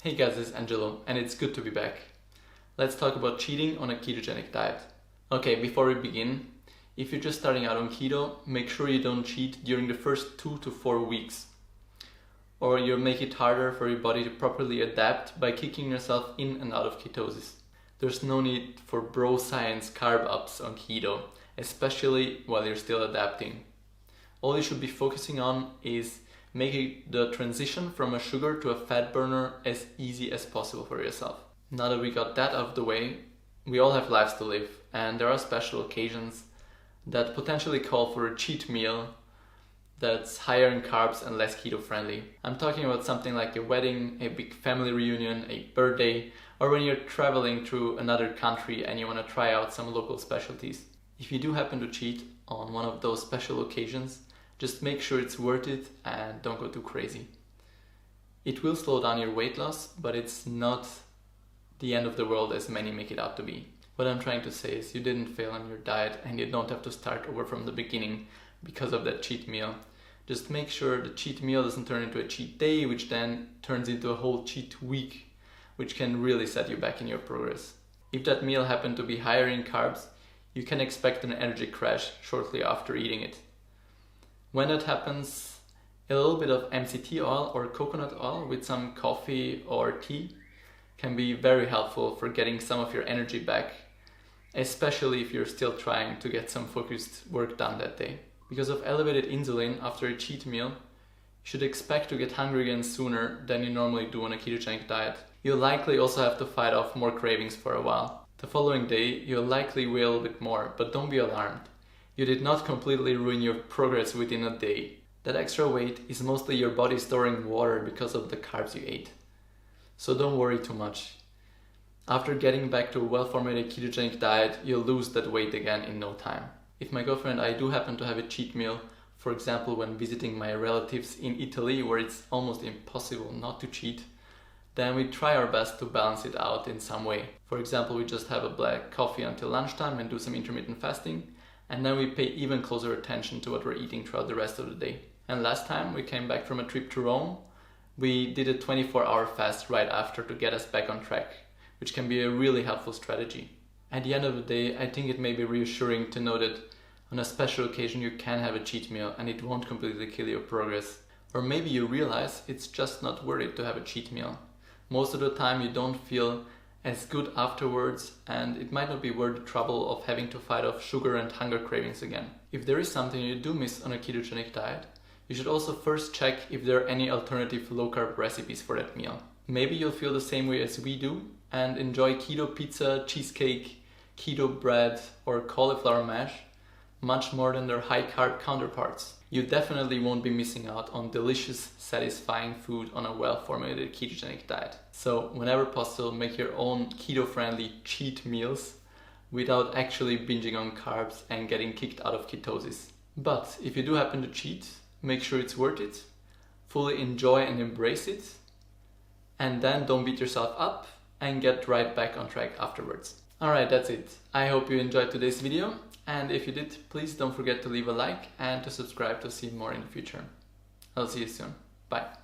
Hey guys, this is Angelo and it's good to be back. Let's talk about cheating on a ketogenic diet. Okay, before we begin, if you're just starting out on keto, make sure you don't cheat during the first 2 to 4 weeks. Or you'll make it harder for your body to properly adapt by kicking yourself in and out of ketosis. There's no need for bro science carb ups on keto, especially while you're still adapting. All you should be focusing on is making the transition from a sugar to a fat burner as easy as possible for yourself. Now that we got that out of the way, we all have lives to live, and there are special occasions that potentially call for a cheat meal that's higher in carbs and less keto friendly. I'm talking about something like a wedding, a big family reunion, a birthday, or when you're traveling through another country and you want to try out some local specialties. If you do happen to cheat on one of those special occasions, just make sure it's worth it and don't go too crazy. It will slow down your weight loss, but it's not the end of the world as many make it out to be. What I'm trying to say is you didn't fail on your diet and you don't have to start over from the beginning because of that cheat meal. Just make sure the cheat meal doesn't turn into a cheat day, which then turns into a whole cheat week, which can really set you back in your progress. If that meal happened to be higher in carbs, you can expect an energy crash shortly after eating it. When that happens, a little bit of MCT oil or coconut oil with some coffee or tea can be very helpful for getting some of your energy back, especially if you're still trying to get some focused work done that day. Because of elevated insulin after a cheat meal, you should expect to get hungry again sooner than you normally do on a ketogenic diet. You'll likely also have to fight off more cravings for a while. The following day, you'll likely weigh a little bit more, but don't be alarmed. You did not completely ruin your progress within a day. That extra weight is mostly your body storing water because of the carbs you ate. So don't worry too much. After getting back to a well-formulated ketogenic diet, you'll lose that weight again in no time. If my girlfriend and I do happen to have a cheat meal, for example when visiting my relatives in Italy where it's almost impossible not to cheat, then we try our best to balance it out in some way. For example, we just have a black coffee until lunchtime and do some intermittent fasting, and then we pay even closer attention to what we're eating throughout the rest of the day. And last time we came back from a trip to Rome, we did a 24-hour fast right after to get us back on track, which can be a really helpful strategy. At the end of the day, I think it may be reassuring to know that on a special occasion you can have a cheat meal and it won't completely kill your progress. Or maybe you realize it's just not worth it to have a cheat meal. Most of the time you don't feel as good afterwards, and it might not be worth the trouble of having to fight off sugar and hunger cravings again. If there is something you do miss on a ketogenic diet, you should also first check if there are any alternative low-carb recipes for that meal. Maybe you'll feel the same way as we do and enjoy keto pizza, cheesecake, keto bread, or cauliflower mash much more than their high-carb counterparts. You definitely won't be missing out on delicious, satisfying food on a well-formulated ketogenic diet. So whenever possible, make your own keto-friendly cheat meals without actually binging on carbs and getting kicked out of ketosis. But if you do happen to cheat, make sure it's worth it, fully enjoy and embrace it, and then don't beat yourself up and get right back on track afterwards. Alright, that's it. I hope you enjoyed today's video. And if you did, please don't forget to leave a like and to subscribe to see more in the future. I'll see you soon. Bye.